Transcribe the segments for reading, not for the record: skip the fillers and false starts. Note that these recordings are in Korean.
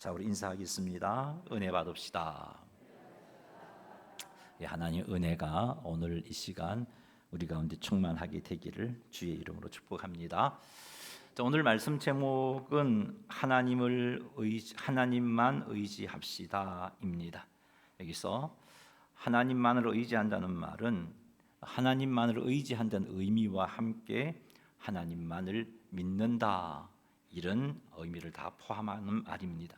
자, 우리 인사하겠습니다. 은혜 받읍시다. 하나님 은혜가 오늘 이 시간 우리 가운데 충만하게 되기를 주의 이름으로 축복합니다. 자, 오늘 말씀 제목은 하나님만 의지합시다입니다. 여기서 하나님만을 의지한다는 말은 하나님만을 의지한다는 의미와 함께 하나님만을 믿는다, 이런 의미를 다 포함하는 말입니다.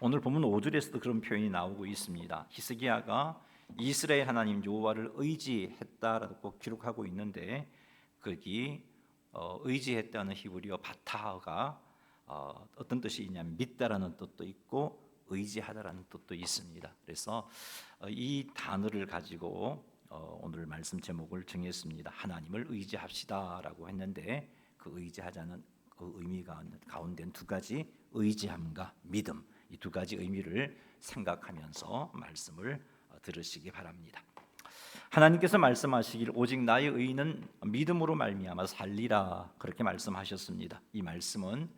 오늘 본문 5절에서도 그런 표현이 나오고 있습니다. 히스기야가 이스라엘 하나님 여호와를 의지했다라고 기록하고 있는데, 거기 의지했다는 히브리어 바타가 어떤 뜻이 있냐면 믿다라는 뜻도 있고 의지하다라는 뜻도 있습니다. 그래서 이 단어를 가지고 오늘 말씀 제목을 정했습니다. 하나님을 의지합시다라고 했는데, 그 의지하자는 그 의미가 가운데 두 가지, 의지함과 믿음, 이 두 가지 의미를 생각하면서 말씀을 들으시기 바랍니다. 하나님께서 말씀하시길 오직 나의 의는 믿음으로 말미암아 살리라, 그렇게 말씀하셨습니다. 이 말씀은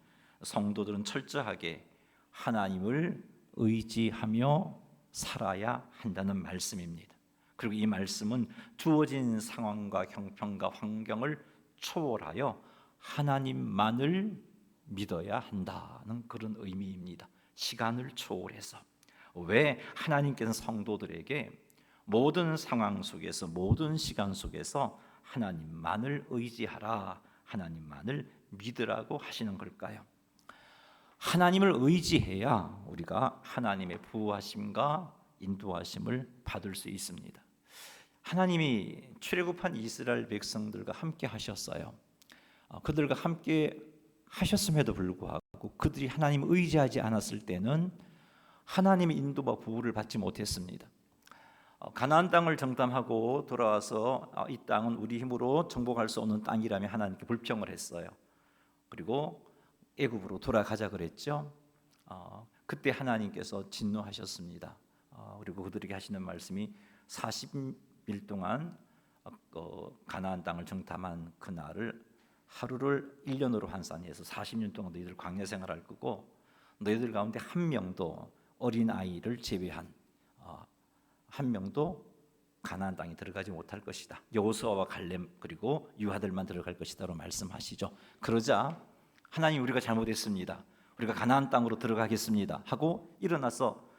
성도들은 철저하게 하나님을 의지하며 살아야 한다는 말씀입니다. 그리고 이 말씀은 주어진 상황과 형편과 환경을 초월하여 하나님만을 믿어야 한다는 그런 의미입니다. 시간을 초월해서. 왜 하나님께서 성도들에게 모든 상황 속에서, 모든 시간 속에서 하나님만을 의지하라, 하나님만을 믿으라고 하시는 걸까요? 하나님을 의지해야 우리가 하나님의 보호하심과 인도하심을 받을 수 있습니다. 하나님이 출애굽한 이스라엘 백성들과 함께 하셨어요. 그들과 함께 하셨음에도 불구하고 그들이 하나님을 의지하지 않았을 때는 하나님의 인도와 보호를 받지 못했습니다. 가나안 땅을 정탐하고 돌아와서 이 땅은 우리 힘으로 정복할 수 없는 땅이라며 하나님께 불평을 했어요. 그리고 애굽으로 돌아가자 그랬죠. 그때 하나님께서 진노하셨습니다. 그리고 그들에게 하시는 말씀이 40일 동안 가나안 땅을 정탐한 그날을 하루를 1년으로 환산해서 40년 동안 너희들 광야 생활할 거고, 너희들 가운데 한 명도 어린 아이를 제외한 한 명도 가나안 땅에 들어가지 못할 것이다. 여호수아와 갈렙 그리고 유아들만 들어갈 것이다로 말씀하시죠. 그러자 하나님, 우리가 잘못했습니다. 우리가 가나안 땅으로 들어가겠습니다 하고 일어나서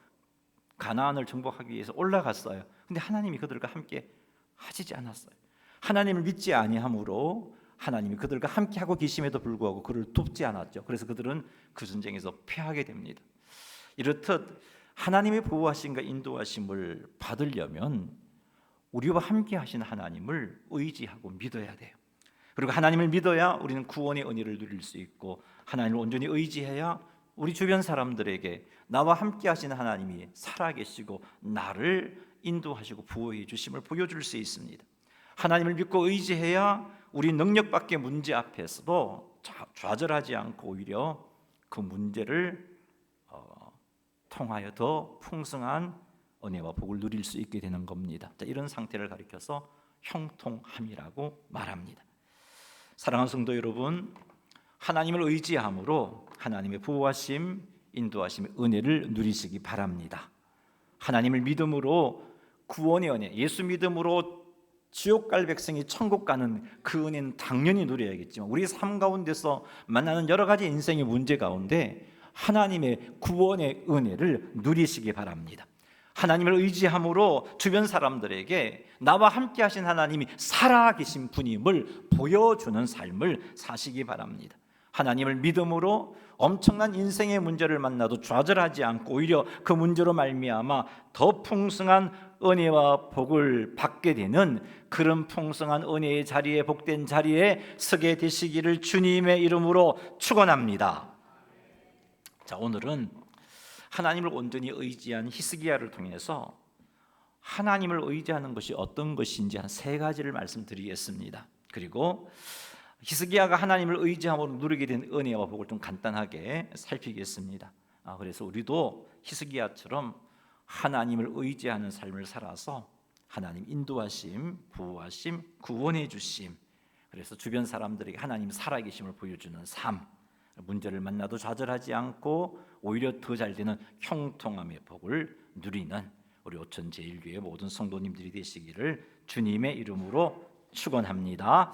가나안을 정복하기 위해서 올라갔어요. 근데 하나님이 그들과 함께 하시지 않았어요. 하나님을 믿지 아니함으로 하나님이 그들과 함께 하고 계심에도 불구하고 그를 돕지 않았죠. 그래서 그들은 그 전쟁에서 패하게 됩니다. 이렇듯 하나님의 보호하심과 인도하심을 받으려면 우리와 함께 하신 하나님을 의지하고 믿어야 돼요. 그리고 하나님을 믿어야 우리는 구원의 은혜를 누릴 수 있고, 하나님을 온전히 의지해야 우리 주변 사람들에게 나와 함께 하신 하나님이 살아계시고 나를 인도하시고 보호해 주심을 보여줄 수 있습니다. 하나님을 믿고 의지해야 우리 능력 밖의 문제 앞에서도 좌절하지 않고 오히려 그 문제를 통하여 더 풍성한 은혜와 복을 누릴 수 있게 되는 겁니다. 자, 이런 상태를 가리켜서 형통함이라고 말합니다. 사랑하는 성도 여러분, 하나님을 의지함으로 하나님의 보호하심, 인도하심의 은혜를 누리시기 바랍니다. 하나님을 믿음으로 구원의 은혜, 예수 믿음으로 지옥 갈 백성이 천국 가는 그 은혜는 당연히 누려야겠지만, 우리 삶 가운데서 만나는 여러 가지 인생의 문제 가운데 하나님의 구원의 은혜를 누리시기 바랍니다. 하나님을 의지함으로 주변 사람들에게 나와 함께 하신 하나님이 살아계신 분임을 보여주는 삶을 사시기 바랍니다. 하나님을 믿음으로 엄청난 인생의 문제를 만나도 좌절하지 않고 오히려 그 문제로 말미암아 더 풍성한 은혜와 복을 받게 되는 그런 풍성한 은혜의 자리에, 복된 자리에 서게 되시기를 주님의 이름으로 축원합니다. 자, 오늘은 하나님을 온전히 의지한 히스기야를 통해서 하나님을 의지하는 것이 어떤 것인지 한 세 가지를 말씀드리겠습니다. 그리고 히스기야가 하나님을 의지함으로 누리게 된 은혜와 복을 좀 간단하게 살피겠습니다. 그래서 우리도 히스기야처럼 하나님을 의지하는 삶을 살아서 하나님 인도하심, 보호하심, 구원해 주심, 그래서 주변 사람들에게 하나님 살아계심을 보여주는 삶, 문제를 만나도 좌절하지 않고 오히려 더 잘 되는 형통함의 복을 누리는 우리 오천 제일교회 모든 성도님들이 되시기를 주님의 이름으로 축원합니다.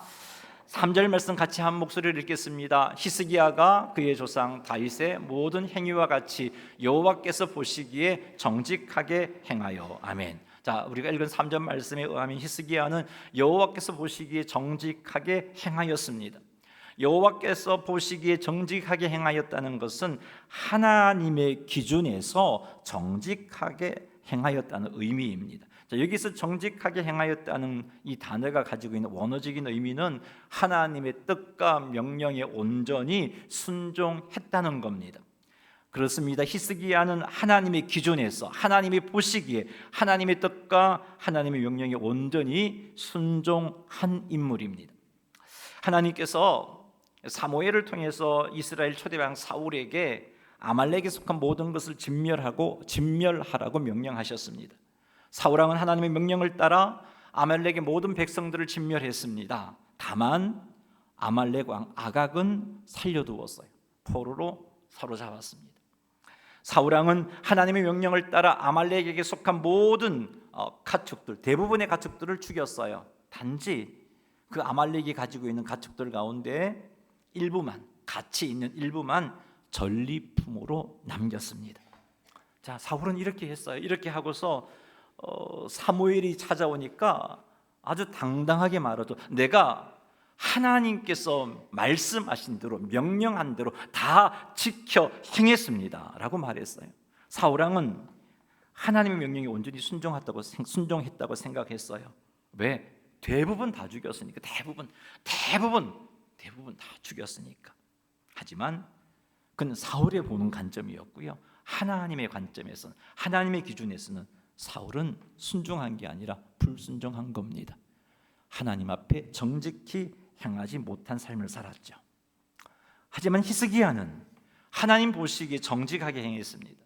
3절 말씀 같이 한 목소리를 읽겠습니다. 히스기야가 그의 조상 다윗의 모든 행위와 같이 여호와께서 보시기에 정직하게 행하여. 아멘. 자, 우리가 읽은 3절 말씀에 의하면 히스기야는 여호와께서 보시기에 정직하게 행하였습니다. 여호와께서 보시기에 정직하게 행하였다는 것은 하나님의 기준에서 정직하게 행하였다는 의미입니다. 자, 여기서 정직하게 행하였다는 이 단어가 가지고 있는 원어적인 의미는 하나님의 뜻과 명령에 온전히 순종했다는 겁니다. 그렇습니다. 히스기야는 하나님의 기준에서 하나님이 보시기에 하나님의 뜻과 하나님의 명령에 온전히 순종한 인물입니다. 하나님께서 사무엘을 통해서 이스라엘 초대왕 사울에게 아말렉에 속한 모든 것을 진멸하라고 명령하셨습니다. 사울왕은 하나님의 명령을 따라 아말렉의 모든 백성들을 진멸했습니다. 다만 아말렉 왕 아각은 살려두었어요. 포로로 사로잡았습니다. 사울왕은 하나님의 명령을 따라 아말렉에게 속한 모든 가축들, 대부분의 가축들을 죽였어요. 단지 그 아말렉이 가지고 있는 가축들 가운데 일부만, 가치 있는 일부만 전리품으로 남겼습니다. 자, 사울은 이렇게 했어요. 이렇게 하고서 사무엘이 찾아오니까 아주 당당하게 말하죠. 내가 하나님께서 말씀하신 대로 명령한 대로 다 지켜 행했습니다 라고 말했어요. 사울왕은 하나님의 명령에 온전히 순종했다고 생각했어요. 왜? 대부분 다 죽였으니까. 대부분 다 죽였으니까. 하지만 그는 사울의 보는 관점이었고요, 하나님의 관점에서는, 하나님의 기준에서는 사울은 순종한 게 아니라 불순종한 겁니다. 하나님 앞에 정직히 행하지 못한 삶을 살았죠. 하지만 히스기야는 하나님 보시기에 정직하게 행했습니다.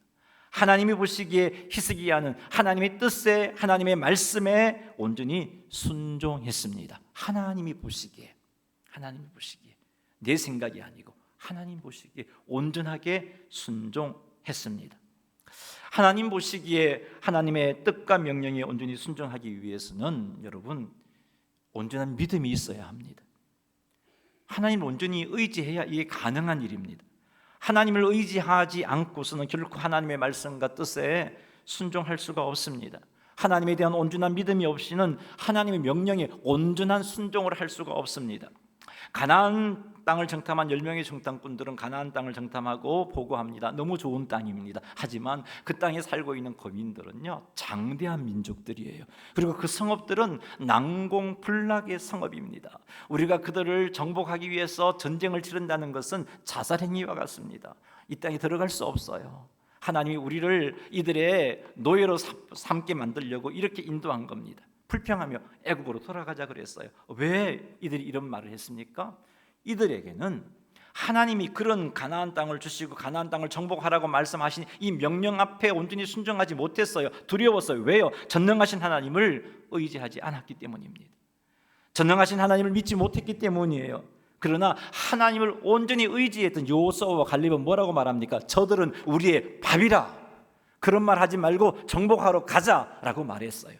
하나님이 보시기에 히스기야는 하나님의 뜻에, 하나님의 말씀에 온전히 순종했습니다. 하나님이 보시기에 내 생각이 아니고 하나님 보시기에 온전하게 순종했습니다. 하나님 보시기에 하나님의 뜻과 명령에 온전히 순종하기 위해서는 여러분 온전한 믿음이 있어야 합니다. 하나님을 온전히 의지해야 이게 가능한 일입니다. 하나님을 의지하지 않고서는 결코 하나님의 말씀과 뜻에 순종할 수가 없습니다. 하나님에 대한 온전한 믿음이 없이는 하나님의 명령에 온전한 순종을 할 수가 없습니다. 가나안 땅을 정탐한 10명의 정탐꾼들은 가나안 땅을 정탐하고 보고합니다. 너무 좋은 땅입니다. 하지만 그 땅에 살고 있는 거민들은요, 장대한 민족들이에요. 그리고 그 성읍들은 난공불락의 성읍입니다. 우리가 그들을 정복하기 위해서 전쟁을 치른다는 것은 자살행위와 같습니다. 이 땅에 들어갈 수 없어요. 하나님이 우리를 이들의 노예로 삼게 만들려고 이렇게 인도한 겁니다. 불평하며 애굽으로 돌아가자 그랬어요. 왜 이들이 이런 말을 했습니까? 이들에게는 하나님이 그런 가나안 땅을 주시고 가나안 땅을 정복하라고 말씀하신 이 명령 앞에 온전히 순종하지 못했어요. 두려웠어요. 왜요? 전능하신 하나님을 의지하지 않았기 때문입니다. 전능하신 하나님을 믿지 못했기 때문이에요. 그러나 하나님을 온전히 의지했던 여호수아와 갈렙은 뭐라고 말합니까? 저들은 우리의 밥이라. 그런 말 하지 말고 정복하러 가자라고 말했어요.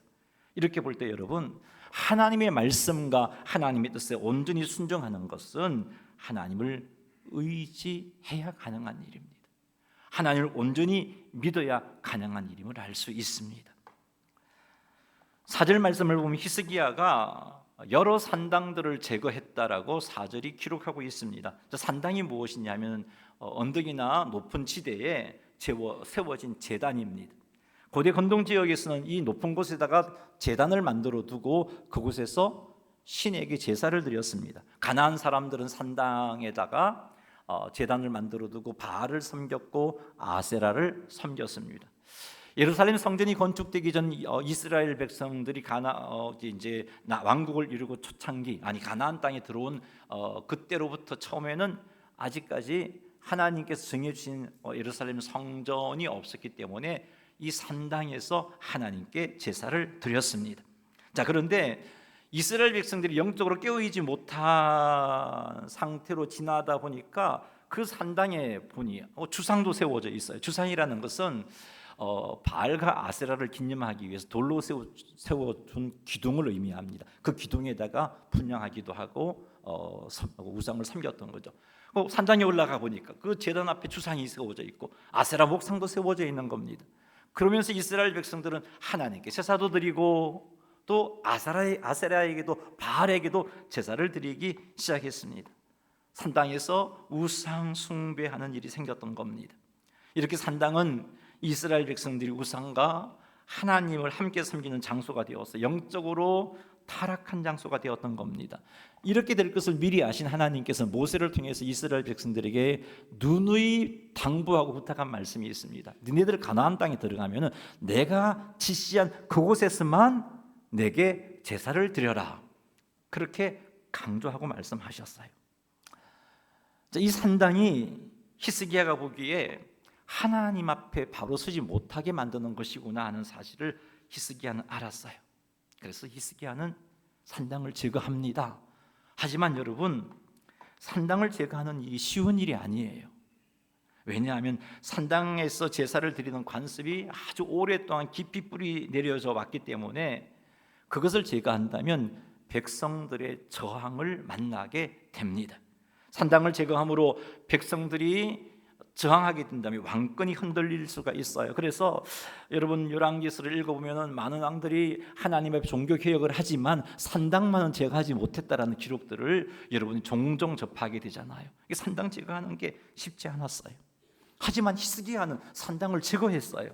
이렇게 볼 때 여러분, 하나님의 말씀과 하나님의 뜻에 온전히 순종하는 것은 하나님을 의지해야 가능한 일입니다. 하나님을 온전히 믿어야 가능한 일임을 알 수 있습니다. 4절 말씀을 보면 히스기야가 여러 산당들을 제거했다라고 4절이 기록하고 있습니다. 산당이 무엇이냐면 언덕이나 높은 지대에 세워진 제단입니다. 고대 건동 지역에서는 이 높은 곳에다가 제단을 만들어 두고 그곳에서 신에게 제사를 드렸습니다. 가나안 사람들은 산당에다가 제단을 만들어 두고 바알을 섬겼고 아세라를 섬겼습니다. 예루살렘 성전이 건축되기 전 이스라엘 백성들이 이제 왕국을 이루고 초창기, 가나안 땅에 들어온 그때로부터 처음에는 아직까지 하나님께서 정해주신 예루살렘 성전이 없었기 때문에 이 산당에서 하나님께 제사를 드렸습니다. 자, 그런데 이스라엘 백성들이 영적으로 깨어있지 못한 상태로 지나다 보니까 그 산당에 보니 주상도 세워져 있어요. 주상이라는 것은 바알과 아세라를 기념하기 위해서 돌로 세워준 기둥을 의미합니다. 그 기둥에다가 분향하기도 하고 우상을 섬겼던 거죠. 산장에 올라가 보니까 그 제단 앞에 주상이 세워져 있고 아세라 목상도 세워져 있는 겁니다. 그러면서 이스라엘 백성들은 하나님께 제사도 드리고 또 아세라에게도 바알에게도 제사를 드리기 시작했습니다. 산당에서 우상 숭배하는 일이 생겼던 겁니다. 이렇게 산당은 이스라엘 백성들이 우상과 하나님을 함께 섬기는 장소가 되어서 영적으로 타락한 장소가 되었던 겁니다. 이렇게 될 것을 미리 아신 하나님께서 모세를 통해서 이스라엘 백성들에게 누누이 당부하고 부탁한 말씀이 있습니다. 너희들 가나안 땅에 들어가면 내가 지시한 그곳에서만 내게 제사를 드려라. 그렇게 강조하고 말씀하셨어요. 이 산당이 히스기야가 보기에 하나님 앞에 바로 서지 못하게 만드는 것이구나 하는 사실을 히스기야는 알았어요. 그래서 히스기야는 산당을 제거합니다. 하지만 여러분, 산당을 제거하는 일이 쉬운 일이 아니에요. 왜냐하면 산당에서 제사를 드리는 관습이 아주 오랫동안 깊이 뿌리 내려져 왔기 때문에 그것을 제거한다면 백성들의 저항을 만나게 됩니다. 산당을 제거함으로 백성들이 저항하게 된다면 왕권이 흔들릴 수가 있어요. 그래서 여러분 열왕기서를 읽어보면 많은 왕들이 하나님 앞에 종교 개혁을 하지만 산당만은 제거하지 못했다라는 기록들을 여러분이 종종 접하게 되잖아요. 산당 제거하는 게 쉽지 않았어요. 하지만 히스기야는 산당을 제거했어요.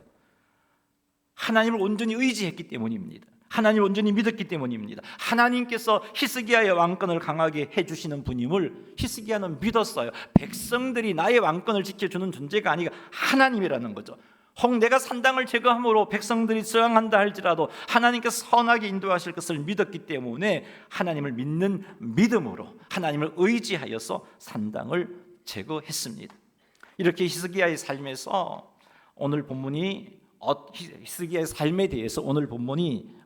하나님을 온전히 의지했기 때문입니다. 하나님을 온전히 믿었기 때문입니다. 하나님께서 히스기야의 왕권을 강하게 해주시는 분임을 히스기야는 믿었어요. 백성들이 나의 왕권을 지켜주는 존재가 아니라 하나님이라는 거죠. 혹 내가 산당을 제거함으로 백성들이 저항한다 할지라도 하나님께서 선하게 인도하실 것을 믿었기 때문에 하나님을 믿는 믿음으로 하나님을 의지하여서 산당을 제거했습니다. 이렇게 히스기야의 삶에서 오늘 본문이 히스기야의 삶에 대해서 오늘 본문이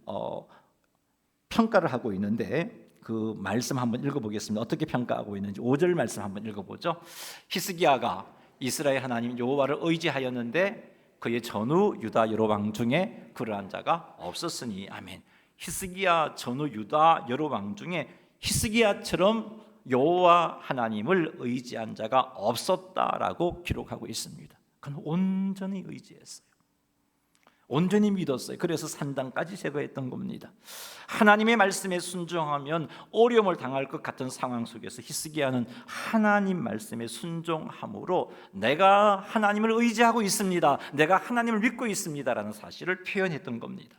평가를 하고 있는데 그 말씀 한번 읽어보겠습니다. 어떻게 평가하고 있는지 5절 말씀 한번 읽어보죠. 히스기야가 이스라엘 하나님 여호와를 의지하였는데 그의 전후 유다 여러 왕 중에 그러한 자가 없었으니 아멘. 히스기야 전후 유다 여러 왕 중에 히스기야처럼 여호와 하나님을 의지한 자가 없었다라고 기록하고 있습니다. 그는 온전히 의지했어요. 온전히 믿었어요. 그래서 산당까지 제거했던 겁니다. 하나님의 말씀에 순종하면 어려움을 당할 것 같은 상황 속에서 히스기야는 하나님 말씀에 순종함으로 내가 하나님을 의지하고 있습니다, 내가 하나님을 믿고 있습니다라는 사실을 표현했던 겁니다.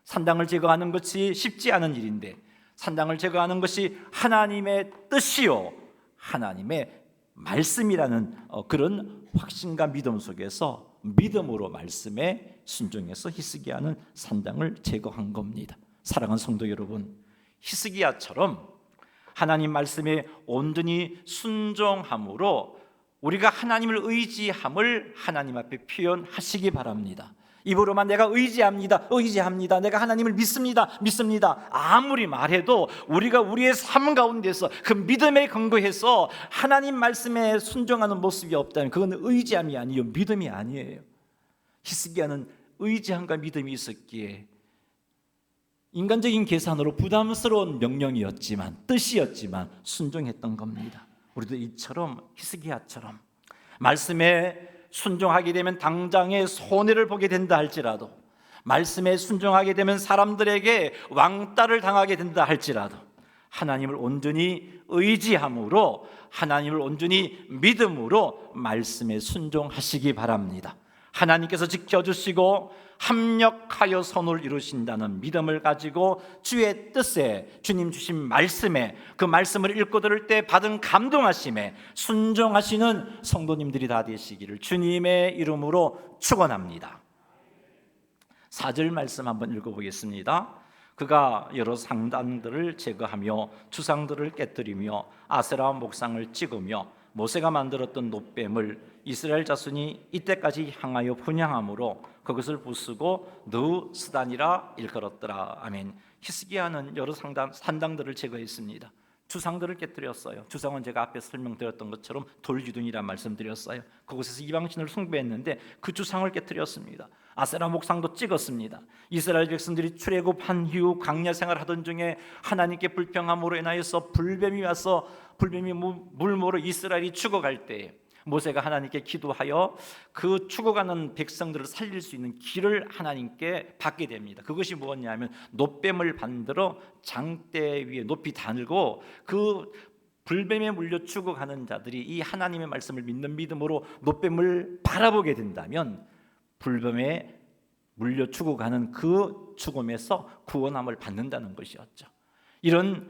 산당을 제거하는 것이 쉽지 않은 일인데 산당을 제거하는 것이 하나님의 뜻이요 하나님의 말씀이라는 그런 확신과 믿음 속에서 믿음으로 말씀에 순종해서 히스기야는 산당을 제거한 겁니다. 사랑하는 성도 여러분, 히스기야처럼 하나님 말씀에 온전히 순종함으로 우리가 하나님을 의지함을 하나님 앞에 표현하시기 바랍니다. 입으로만 내가 의지합니다, 내가 하나님을 믿습니다 아무리 말해도 우리가 우리의 삶 가운데서 그 믿음에 근거해서 하나님 말씀에 순종하는 모습이 없다면 그건 의지함이 아니요 믿음이 아니에요. 히스기야는 의지함과 믿음이 있었기에 인간적인 계산으로 부담스러운 명령이었지만 뜻이었지만 순종했던 겁니다. 우리도 이처럼 히스기야처럼 말씀에 순종하게 되면 당장의 손해를 보게 된다 할지라도 말씀에 순종하게 되면 사람들에게 왕따를 당하게 된다 할지라도 하나님을 온전히 의지함으로 하나님을 온전히 믿음으로 말씀에 순종하시기 바랍니다. 하나님께서 지켜주시고 합력하여 선을 이루신다는 믿음을 가지고 주의 뜻에 주님 주신 말씀에 그 말씀을 읽고 들을 때 받은 감동하심에 순종하시는 성도님들이 다 되시기를 주님의 이름으로 축원합니다. 4절 말씀 한번 읽어보겠습니다. 그가 여러 상단들을 제거하며 주상들을 깨뜨리며 아세라 목상을 찍으며 모세가 만들었던 놋뱀을 이스라엘 자손이 이때까지 향하여 분향함으로 그것을 부수고 느스단이라 일컬었더라. 아멘. 히스기야는 여러 산당들을 제거했습니다. 주상들을 깨뜨렸어요. 주상은 제가 앞에 설명드렸던 것처럼 돌기둥이란 말씀드렸어요. 그곳에서 이방신을 숭배했는데 그 주상을 깨뜨렸습니다. 아세라 목상도 찍었습니다. 이스라엘 백성들이 출애굽한 이후 광야 생활하던 중에 하나님께 불평함으로 인하여서 불뱀이 와서 불뱀이 물모로 이스라엘이 죽어갈 때 모세가 하나님께 기도하여 그 죽어가는 백성들을 살릴 수 있는 길을 하나님께 받게 됩니다. 그것이 무엇이냐면 놋뱀을 만들어 장대 위에 높이 다늘고 그 불뱀에 물려 죽어가는 자들이 이 하나님의 말씀을 믿는 믿음으로 놋뱀을 바라보게 된다면 불뱀에 물려 죽어가는 그 죽음에서 구원함을 받는다는 것이었죠. 이런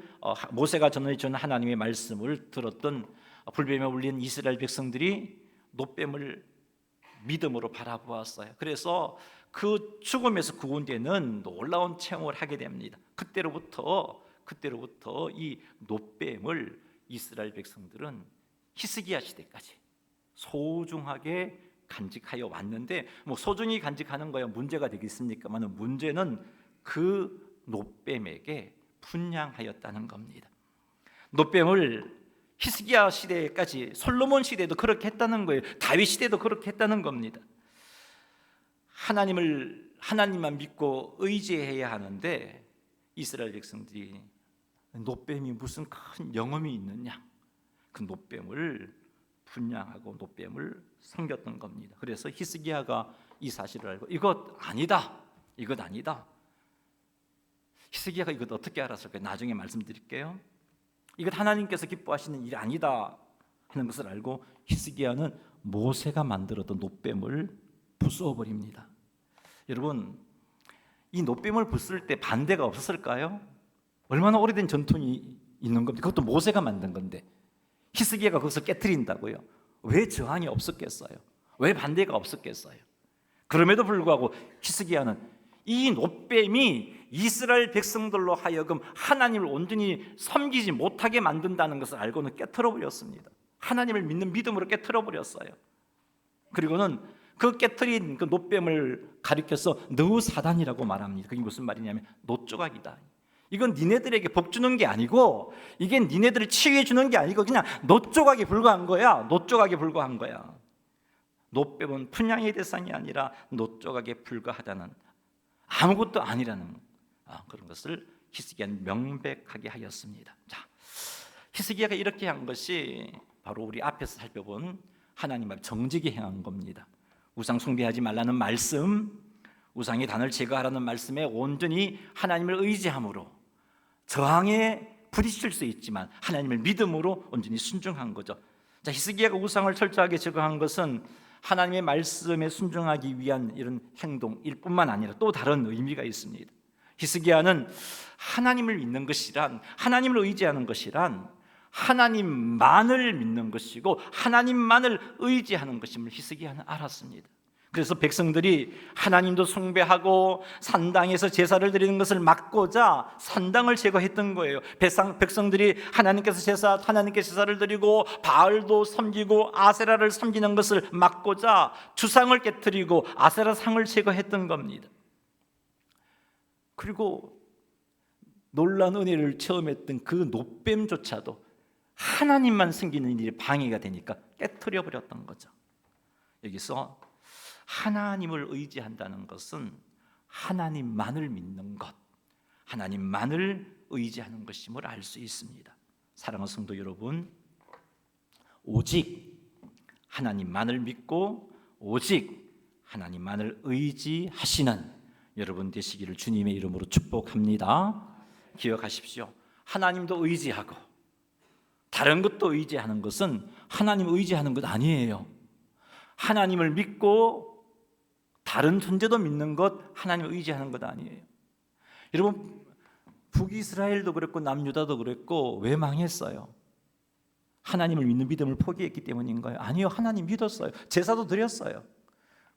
모세가 전해준 하나님의 말씀을 들었던 불뱀에 물린 이스라엘 백성들이 놋뱀을 믿음으로 바라보았어요. 그래서 그 죽음에서 구원되는 놀라운 체험을 하게 됩니다. 그때로부터 이 놋뱀을 이스라엘 백성들은 히스기야 시대까지 소중하게 간직하여 왔는데 소중히 간직하는 거야 문제가 되겠습니까만 문제는 그 놋뱀에게 분양하였다는 겁니다. 놋뱀을 히스기야 시대까지 솔로몬 시대도 그렇게 했다는 거예요. 다윗 시대도 그렇게 했다는 겁니다. 하나님만 믿고 의지해야 하는데 이스라엘 백성들이 놋뱀이 무슨 큰 영험이 있느냐, 그 놋뱀을 분양하고 놋뱀을 섬겼던 겁니다. 그래서 히스기야가 이 사실을 알고 이것 아니다. 히스기야가 이것 어떻게 알았을까요? 나중에 말씀드릴게요. 이것 하나님께서 기뻐하시는 일이 아니다 하는 것을 알고 히스기야는 모세가 만들었던 놋뱀을 부숴버립니다. 여러분, 이 놋뱀을 부술 때 반대가 없었을까요? 얼마나 오래된 전통이 있는 겁니까? 그것도 모세가 만든 건데 히스기야가 그것을 깨트린다고요? 왜 저항이 없었겠어요? 왜 반대가 없었겠어요? 그럼에도 불구하고 히스기야는 이 놋뱀이 이스라엘 백성들로 하여금 하나님을 온전히 섬기지 못하게 만든다는 것을 알고는 깨트려 버렸습니다. 하나님을 믿는 믿음으로 깨트려 버렸어요. 그리고는 그 깨트린 그 놋뱀을 가리켜서 느사단이라고 말합니다. 그게 무슨 말이냐면 놋조각이다. 이건 니네들에게 복 주는 게 아니고 이게 니네들을 치유해 주는 게 아니고 그냥 놋조각에 불과한 거야. 놋조각에 불과한 거야. 놋뱀은 분양의 대상이 아니라 놋조각에 불과하다는, 아무것도 아니라는 그런 것을 히스기야는 명백하게 하였습니다. 자, 히스기야가 이렇게 한 것이 바로 우리 앞에서 살펴본 하나님 앞에 정직히 행한 겁니다. 우상 숭배하지 말라는 말씀, 우상의 단을 제거하라는 말씀에 온전히 하나님을 의지함으로 저항에 부딪힐 수 있지만 하나님을 믿음으로 온전히 순종한 거죠. 자, 히스기야가 우상을 철저하게 제거한 것은 하나님의 말씀에 순종하기 위한 이런 행동일 뿐만 아니라 또 다른 의미가 있습니다. 히스기야는 하나님을 믿는 것이란, 하나님을 의지하는 것이란 하나님만을 믿는 것이고 하나님만을 의지하는 것임을 히스기야는 알았습니다. 그래서 백성들이 하나님도 숭배하고 산당에서 제사를 드리는 것을 막고자 산당을 제거했던 거예요. 백성들이 하나님께 제사를 드리고 바알도 섬기고 아세라를 섬기는 것을 막고자 주상을 깨뜨리고 아세라 상을 제거했던 겁니다. 그리고 놀라운 은혜를 체험했던 그 놋뱀조차도 하나님만 섬기는 일에 방해가 되니까 깨트려 버렸던 거죠. 여기서 하나님을 의지한다는 것은 하나님만을 믿는 것, 하나님만을 의지하는 것임을 알 수 있습니다. 사랑하는 성도 여러분, 오직 하나님만을 믿고 오직 하나님만을 의지하시는 여러분 되시기를 주님의 이름으로 축복합니다. 기억하십시오. 하나님도 의지하고 다른 것도 의지하는 것은 하나님 의지하는 것 아니에요. 하나님을 믿고 다른 존재도 믿는 것, 하나님을 의지하는 것 아니에요. 여러분, 북이스라엘도 그랬고 남유다도 그랬고 왜 망했어요? 하나님을 믿는 믿음을 포기했기 때문인가요? 아니요, 하나님 믿었어요. 제사도 드렸어요.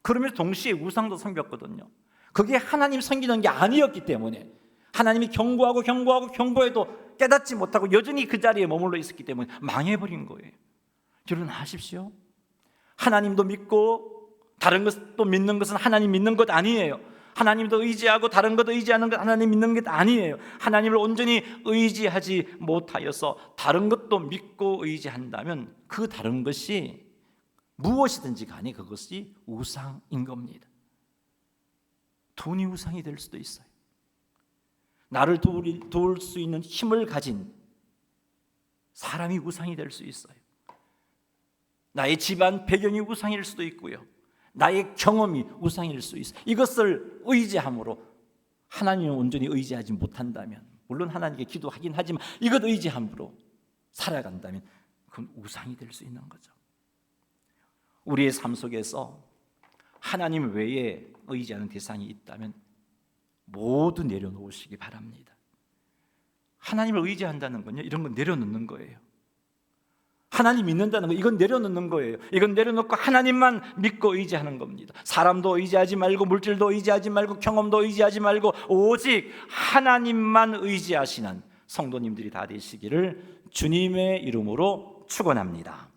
그러면서 동시에 우상도 섬겼거든요. 그게 하나님 섬기는 게 아니었기 때문에, 하나님이 경고해도 깨닫지 못하고 여전히 그 자리에 머물러 있었기 때문에 망해버린 거예요. 여러분 아십시오? 하나님도 믿고 다른 것도 믿는 것은 하나님 믿는 것 아니에요. 하나님도 의지하고 다른 것도 의지하는 것 하나님 믿는 게 아니에요. 하나님을 온전히 의지하지 못하여서 다른 것도 믿고 의지한다면 그 다른 것이 무엇이든지 간에 그것이 우상인 겁니다. 돈이 우상이 될 수도 있어요. 나를 도울 수 있는 힘을 가진 사람이 우상이 될 수 있어요. 나의 집안 배경이 우상일 수도 있고요. 나의 경험이 우상일 수 있어요. 이것을 의지함으로 하나님을 온전히 의지하지 못한다면, 물론 하나님께 기도하긴 하지만 이것 의지함으로 살아간다면 그건 우상이 될 수 있는 거죠. 우리의 삶 속에서 하나님 외에 의지하는 대상이 있다면 모두 내려놓으시기 바랍니다. 하나님을 의지한다는 건요, 이런 건 내려놓는 거예요. 하나님 믿는다는 거, 이건 내려놓는 거예요. 이건 내려놓고 하나님만 믿고 의지하는 겁니다. 사람도 의지하지 말고, 물질도 의지하지 말고, 경험도 의지하지 말고, 오직 하나님만 의지하시는 성도님들이 다 되시기를 주님의 이름으로 축원합니다.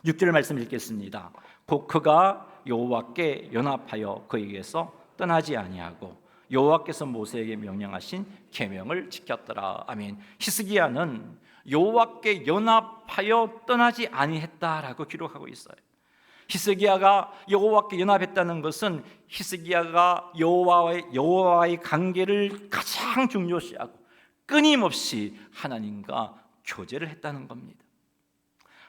6절 말씀 읽겠습니다. 곧 그가 여호와께 연합하여 그에게서 떠나지 아니하고 여호와께서 모세에게 명령하신 계명을 지켰더라. 아멘. 히스기야는 여호와께 연합하여 떠나지 아니했다라고 기록하고 있어요. 히스기야가 여호와께 연합했다는 것은 히스기야가 여호와의 관계를 가장 중요시하고 끊임없이 하나님과 교제를 했다는 겁니다.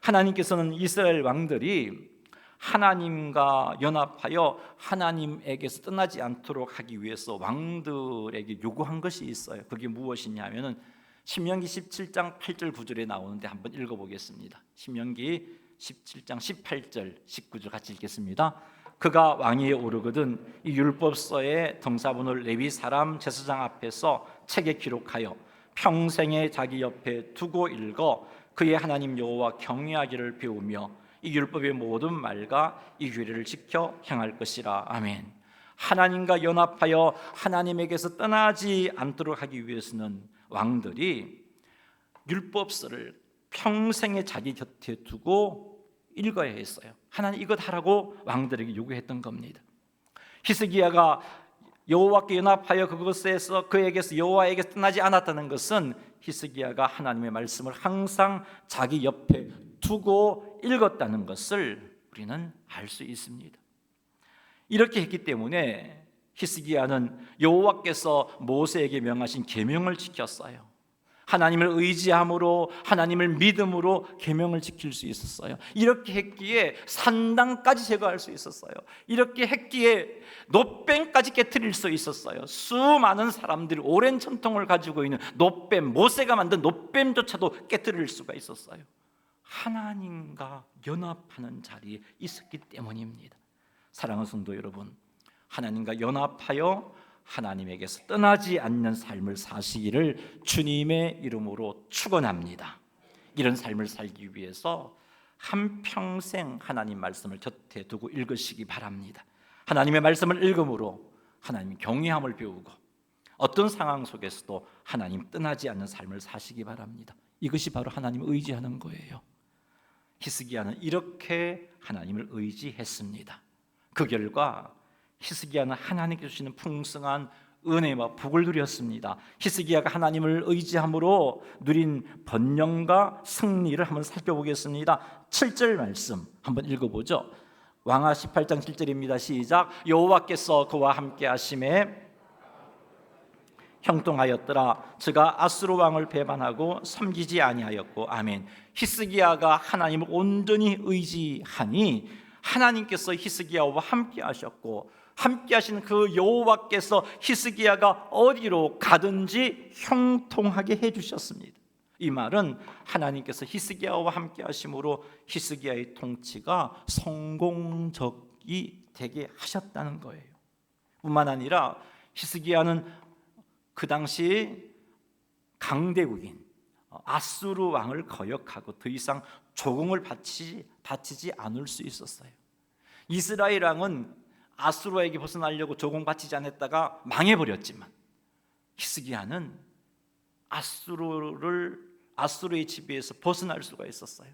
하나님께서는 이스라엘 왕들이 하나님과 연합하여 하나님에게서 떠나지 않도록 하기 위해서 왕들에게 요구한 것이 있어요. 그게 무엇이냐면은 신명기 17장 8절 9절에 나오는데 한번 읽어보겠습니다. 신명기 17장 18절 19절 같이 읽겠습니다. 그가 왕위에 오르거든 이 율법서의 등사본을 레위 사람 제사장 앞에서 책에 기록하여 평생에 자기 옆에 두고 읽어 그의 하나님 여호와 경외하기를 배우며 이 율법의 모든 말과 이 규례를 지켜 행할 것이라. 아멘. 하나님과 연합하여 하나님에게서 떠나지 않도록 하기 위해서는 왕들이 율법서를 평생에 자기 곁에 두고 읽어야 했어요. 하나님 이것 하라고 왕들에게 요구했던 겁니다. 히스기야가 여호와께 연합하여 그것에서 그에게서 여호와에게서 떠나지 않았다는 것은 히스기야가 하나님의 말씀을 항상 자기 옆에 두고 읽었다는 것을 우리는 알 수 있습니다. 이렇게 했기 때문에 히스기야는 여호와께서 모세에게 명하신 계명을 지켰어요. 하나님을 의지함으로 하나님을 믿음으로 계명을 지킬 수 있었어요. 이렇게 했기에 산당까지 제거할 수 있었어요. 이렇게 했기에 놋뱀까지 깨트릴 수 있었어요. 수많은 사람들이 오랜 전통을 가지고 있는 놋뱀, 모세가 만든 놋뱀조차도 깨트릴 수가 있었어요. 하나님과 연합하는 자리에 있었기 때문입니다. 사랑하는 성도 여러분, 하나님과 연합하여 하나님에게서 떠나지 않는 삶을 사시기를 주님의 이름으로 축원합니다. 이런 삶을 살기 위해서 한평생 하나님 말씀을 곁에 두고 읽으시기 바랍니다. 하나님의 말씀을 읽음으로 하나님 경외함을 배우고 어떤 상황 속에서도 하나님 떠나지 않는 삶을 사시기 바랍니다. 이것이 바로 하나님을 의지하는 거예요. 히스기야는 이렇게 하나님을 의지했습니다. 그 결과 히스기야는 하나님께서 주시는 풍성한 은혜와 복을 누렸습니다. 히스기야가 하나님을 의지함으로 누린 번영과 승리를 한번 살펴보겠습니다. 7절 말씀 한번 읽어보죠. 왕하 18장 7절입니다. 시작. 여호와께서 그와 함께 하심에 형통하였더라. 저가 아수르 왕을 배반하고 섬기지 아니하였고. 아멘. 히스기야가 하나님을 온전히 의지하니 하나님께서 히스기야와 함께 하셨고 함께 하신 그 여호와께서 히스기야가 어디로 가든지 형통하게 해주셨습니다. 이 말은 하나님께서 히스기야와 함께 하심으로 히스기야의 통치가 성공적이 되게 하셨다는 거예요. 뿐만 아니라 히스기야는 그 당시 강대국인 아수르 왕을 거역하고 더 이상 조공을 바치지 않을 수 있었어요. 이스라엘 왕은 아수르에게 벗어나려고 조공 바치지 않았다가 망해버렸지만 히스기야는 아수르의 지배에서 벗어날 수가 있었어요.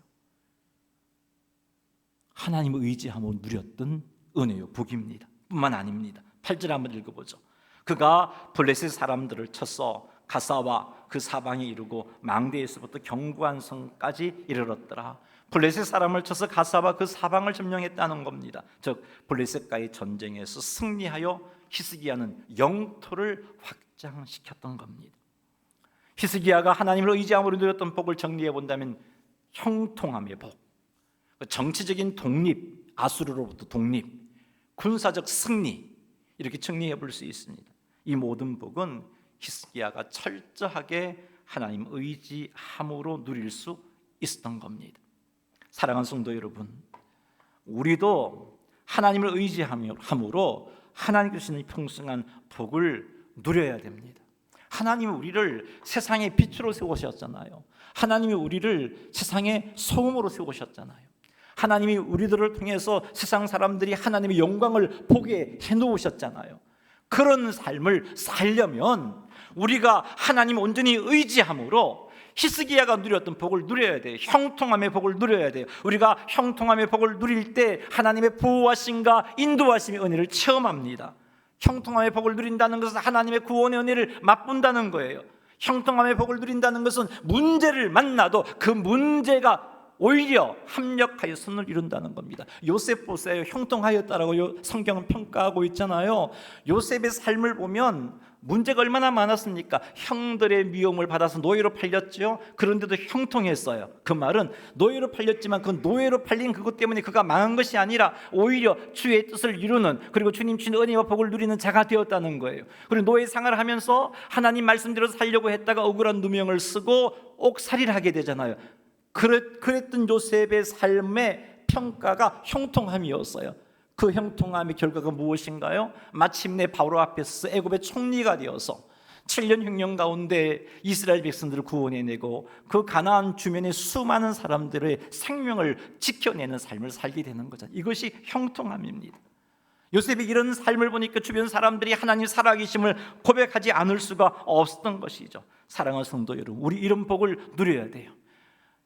하나님을 의지함으로 누렸던 은혜요 복입니다. 뿐만 아닙니다. 8절 한번 읽어보죠. 그가 블레셋 사람들을 쳐서 가사와 그 사방에 이르고 망대에서부터 견고한 성까지 이르렀더라. 블레셋 사람을 쳐서 가사와 그 사방을 점령했다는 겁니다. 즉 블레셋과의 전쟁에서 승리하여 히스기야는 영토를 확장시켰던 겁니다. 히스기야가 하나님을 의지함으로 누렸던 복을 정리해 본다면 형통함의 복, 정치적인 독립, 아수르로부터 독립, 군사적 승리, 이렇게 정리해 볼 수 있습니다. 이 모든 복은 히스기야가 철저하게 하나님 의지함으로 누릴 수 있었던 겁니다. 사랑하는 성도 여러분, 우리도 하나님을 의지함으로 하나님 주시는 풍성한 복을 누려야 됩니다. 하나님이 우리를 세상의 빛으로 세우셨잖아요. 하나님이 우리를 세상의 소금으로 세우셨잖아요. 하나님이 우리들을 통해서 세상 사람들이 하나님의 영광을 보게 해놓으셨잖아요. 그런 삶을 살려면 우리가 하나님을 온전히 의지함으로 히스기야가 누렸던 복을 누려야 돼요. 형통함의 복을 누려야 돼요. 우리가 형통함의 복을 누릴 때 하나님의 보호하심과 인도하심의 은혜를 체험합니다. 형통함의 복을 누린다는 것은 하나님의 구원의 은혜를 맛본다는 거예요. 형통함의 복을 누린다는 것은 문제를 만나도 그 문제가 오히려 합력하여 선을 이룬다는 겁니다. 요셉 보세요. 형통하였다라고 성경은 평가하고 있잖아요. 요셉의 삶을 보면 문제가 얼마나 많았습니까? 형들의 미움을 받아서 노예로 팔렸죠. 그런데도 형통했어요. 그 말은 노예로 팔렸지만 그 노예로 팔린 그것 때문에 그가 망한 것이 아니라 오히려 주의 뜻을 이루는, 그리고 주님 주신 은혜와 복을 누리는 자가 되었다는 거예요. 그리고 노예 생활을 하면서 하나님 말씀대로 살려고 했다가 억울한 누명을 쓰고 옥살이를 하게 되잖아요. 그랬던 요셉의 삶의 평가가 형통함이었어요. 그 형통함의 결과가 무엇인가요? 마침내 바로 앞에서 애굽의 총리가 되어서 7년 흉년 가운데 이스라엘 백성들을 구원해내고 그 가나안 주변의 수많은 사람들의 생명을 지켜내는 삶을 살게 되는 거죠. 이것이 형통함입니다. 요셉이 이런 삶을 보니까 주변 사람들이 하나님 살아계심을 고백하지 않을 수가 없었던 것이죠. 사랑하는 성도 여러분, 우리 이런 복을 누려야 돼요.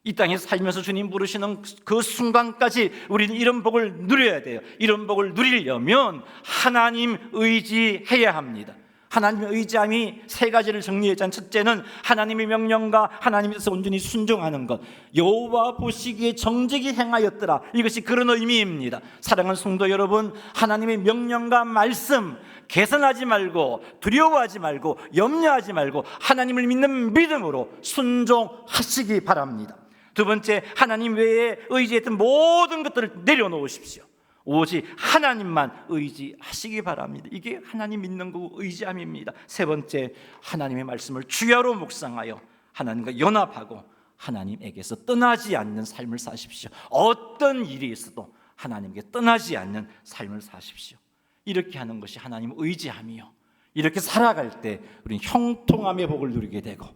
이 땅에 살면서 주님 부르시는 그 순간까지 우리는 이런 복을 누려야 돼요. 이런 복을 누리려면 하나님 의지해야 합니다. 하나님의 의지함이 세 가지를 정리했잖아요. 첫째는 하나님의 명령과 하나님께서 온전히 순종하는 것. 여호와 보시기에 정직히 행하였더라. 이것이 그런 의미입니다. 사랑하는 성도 여러분, 하나님의 명령과 말씀 개선하지 말고 두려워하지 말고 염려하지 말고 하나님을 믿는 믿음으로 순종하시기 바랍니다. 두 번째, 하나님 외에 의지했던 모든 것들을 내려놓으십시오. 오직 하나님만 의지하시기 바랍니다. 이게 하나님 믿는 거 의지함입니다. 세 번째, 하나님의 말씀을 주야로 묵상하여 하나님과 연합하고 하나님에게서 떠나지 않는 삶을 사십시오. 어떤 일이 있어도 하나님께 떠나지 않는 삶을 사십시오. 이렇게 하는 것이 하나님을 의지함이요, 이렇게 살아갈 때 우리는 형통함의 복을 누리게 되고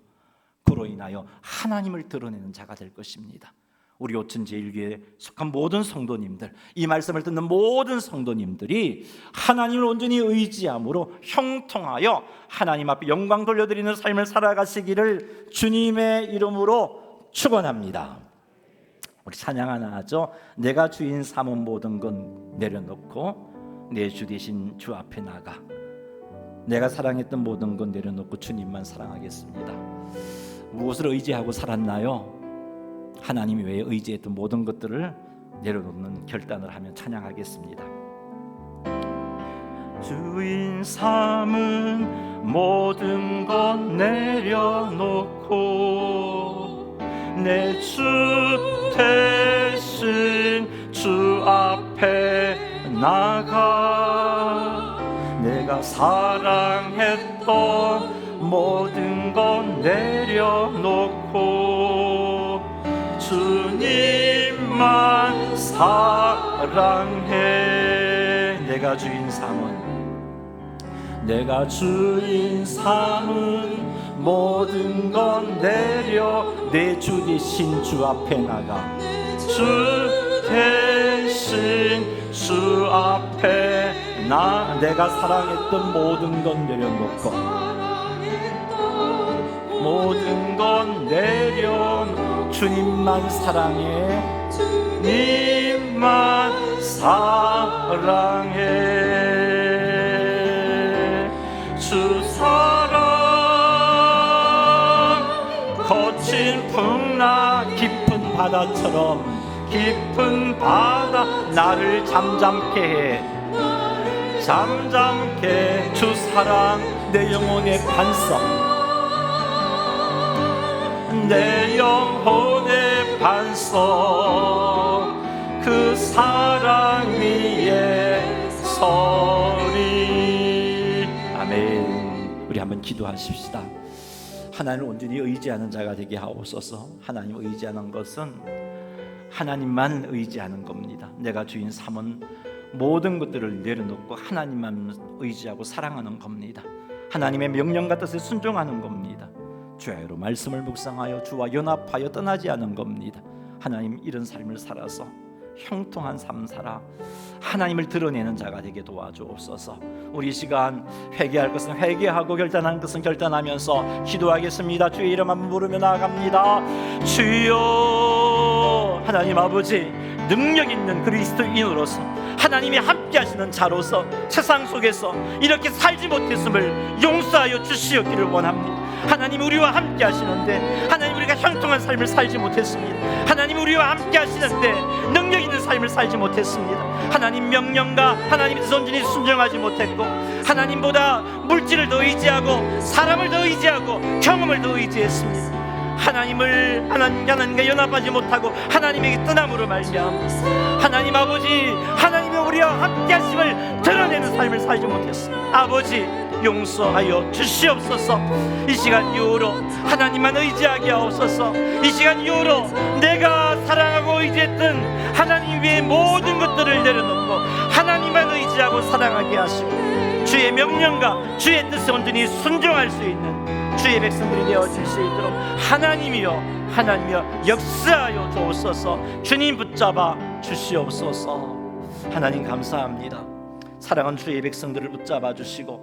그로 인하여 하나님을 드러내는 자가 될 것입니다. 우리 오천제일교회에 속한 모든 성도님들, 이 말씀을 듣는 모든 성도님들이 하나님을 온전히 의지함으로 형통하여 하나님 앞에 영광 돌려드리는 삶을 살아가시기를 주님의 이름으로 축원합니다. 우리 찬양 하나 하죠. 내가 주인 삼은 모든 건 내려놓고 내 주 대신 주 앞에 나가. 내가 사랑했던 모든 건 내려놓고 주님만 사랑하겠습니다. 무엇을 의지하고 살았나요? 하나님 외에 의지했던 모든 것들을 내려놓는 결단을 하며 찬양하겠습니다. 주인 삼은 모든 것 내려놓고 내 주 대신 주 앞에 나가. 내가 사랑했던 모든 것 내려놓고 주님만 사랑해. 내가 주인 삼은 모든 것 내려 내 주 대신 주 앞에 나가. 주 대신 주 앞에 내가 사랑했던 모든 것 내려놓고 모든 건 내려 주님만 사랑해. 주님만 사랑해. 바다처럼 깊은 바다 나를 잠잠케 해. 잠잠케 주 사랑 내 영혼의 반석, 내 영혼의 반석, 그 사랑 위에 서리. 아멘. 우리 한번 기도하십시다. 하나님을 온전히 의지하는 자가 되게 하옵소서. 하나님을 의지하는 것은 하나님만 의지하는 겁니다. 내가 주인 삼은 모든 것들을 내려놓고 하나님만 의지하고 사랑하는 겁니다. 하나님의 명령과 뜻에 순종하는 겁니다. 주야로 말씀을 묵상하여 주와 연합하여 떠나지 않은 겁니다. 하나님, 이런 삶을 살아서 형통한 삶 살아 하나님을 드러내는 자가 되게 도와주옵소서. 우리 시간 회개할 것은 회개하고 결단할 것은 결단하면서 기도하겠습니다. 주의 이름 한번 부르며 나아갑니다. 주여, 하나님 아버지, 능력 있는 그리스도인으로서 하나님이 함께 하시는 자로서 세상 속에서 이렇게 살지 못했음을 용서하여 주시옵기를 원합니다. 하나님, 우리와 함께 하시는데 하나님, 우리가 형통한 삶을 살지 못했습니다. 하나님, 우리와 함께 하시는데 능력 있는 삶을 살지 못했습니다. 하나님 명령과 하나님의 뜻 온전히 순종하지 못했고, 하나님보다 물질을 더 의지하고 사람을 더 의지하고 경험을 더 의지했습니다. 하나님과 연합하지 못하고 하나님에게 떠남으로 말미암아 하나님 아버지, 하나님이 우리와 함께 하심을 드러내는 삶을 살지 못했습니다. 아버지, 용서하여 주시옵소서. 이 시간 이후로 하나님만 의지하게 하옵소서. 이 시간 이후로 내가 사랑하고 의지했던 하나님 위의 모든 것들을 내려놓고 하나님만 의지하고 사랑하게 하시고 주의 명령과 주의 뜻에 온전히 순종할 수 있는 주의 백성들이 되어질 수 있도록 하나님이여 역사하여 주옵소서. 주님 붙잡아 주시옵소서. 하나님 감사합니다. 사랑하는 주의 백성들을 붙잡아 주시고